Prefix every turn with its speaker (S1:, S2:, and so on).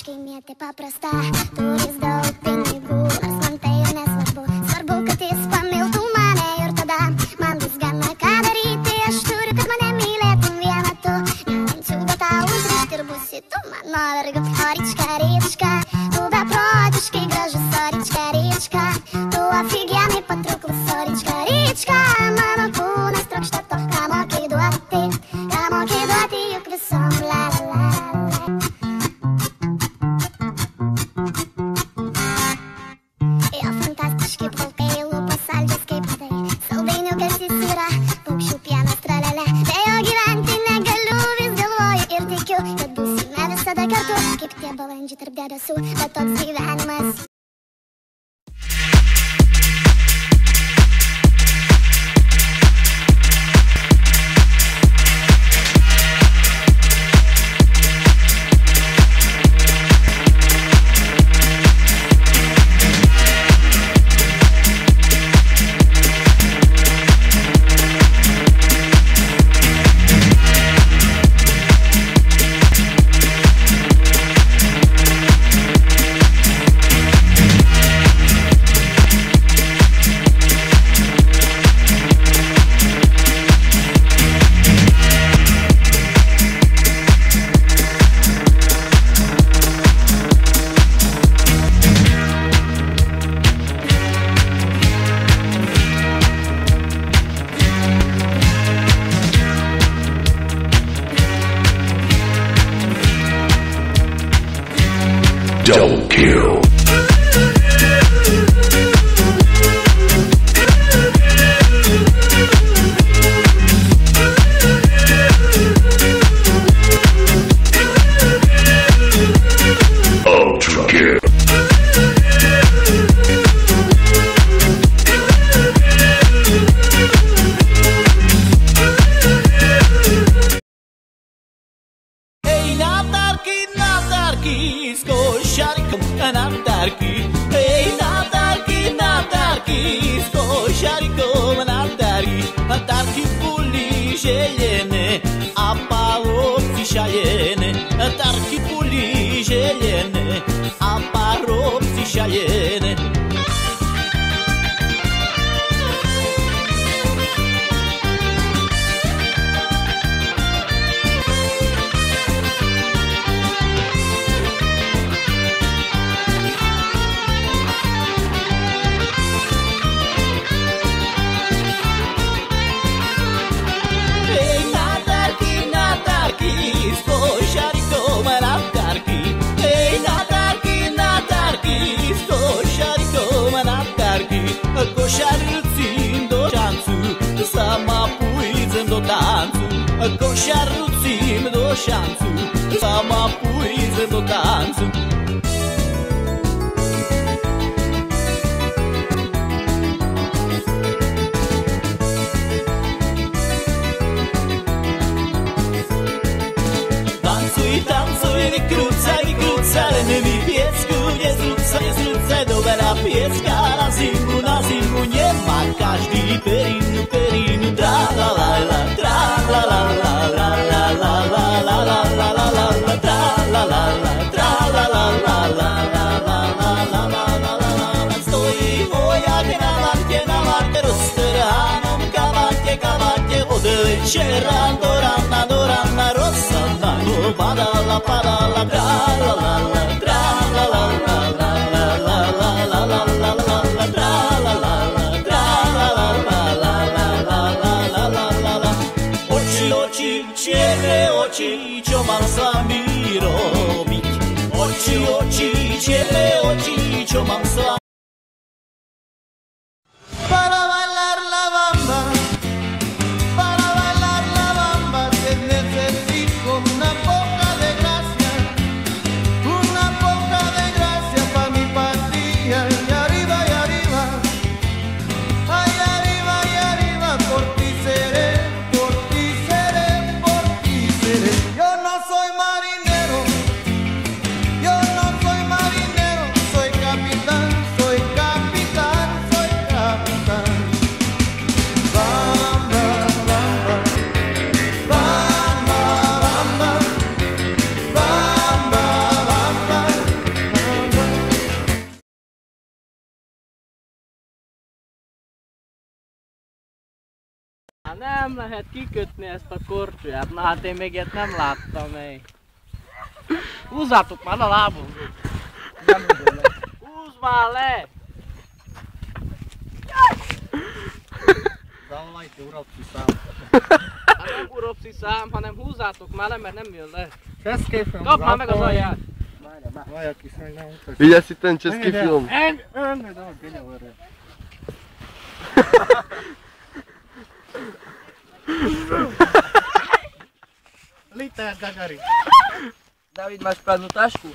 S1: Kaimėti paprasta, turis daug pinigų, nors man tai ir nesvarbu. Svarbu, kad jis pamiltų mane ir tada man bus gana ką daryti. Aš turiu, kad mane mylėtum vieną tu. Nemančiau, bet tau užrišti ir būsi tu mano vergu. Orička, ryčka, tu beprotiškai gražus. Orička, ryčka, tu ofigienai patrauklus. Orička, ryčka, mano kūnas trokšta to, ką mokai duoti, juk visom la la la. Kaip tie balandžiai tarp debesų, bet toks gyvenimas.
S2: Double kill. Ultra kill.
S3: Natarki puli jelene, apa opsi shayene. Natarki puli jelene, apa opsi shayene. Košarci do šancu, sama půjdem do tancu. Košarci do šancu, sama půjdem do tancu. Tancuj, tancuj, vykrúcaj, vykrúcaj, mi piecku nezrúcaj, dobrá piecka na zimu nemá každý perinu, perinu, tra la la la, tra la la la la la la la la la la la la la, tra la la la, tra la la la la la la la la la la la. Stojí vojak na varte roztrhanom kabate, od večera do rana rosa na ňu padala, tra la la la, tra la la la la la la la la la la. Čierne oči, čo mám s vami robiť? Oči, čierne oči, čo mám s vami. Para bailar la bamba, que necesito una poca de gracia pa' mi patria. Y arriba, ay arriba, por ti se
S2: Hát nem lehet kikötni ezt a korcsolyát, na hát én még ilyet nem láttam még. Húzzátok már a lábon! Húzz már le!
S3: Zavallajte uralci szám.
S2: Hát nem uropszi szám, hanem húzzátok már le, mert nem jön le.
S3: Český film.
S2: Kap már meg az alját!
S3: Vaj, aký sa mi naučíš.
S4: Viděl jsi ten český film?
S3: Lítá Gagarin.
S2: David, máš prázdnu tašku?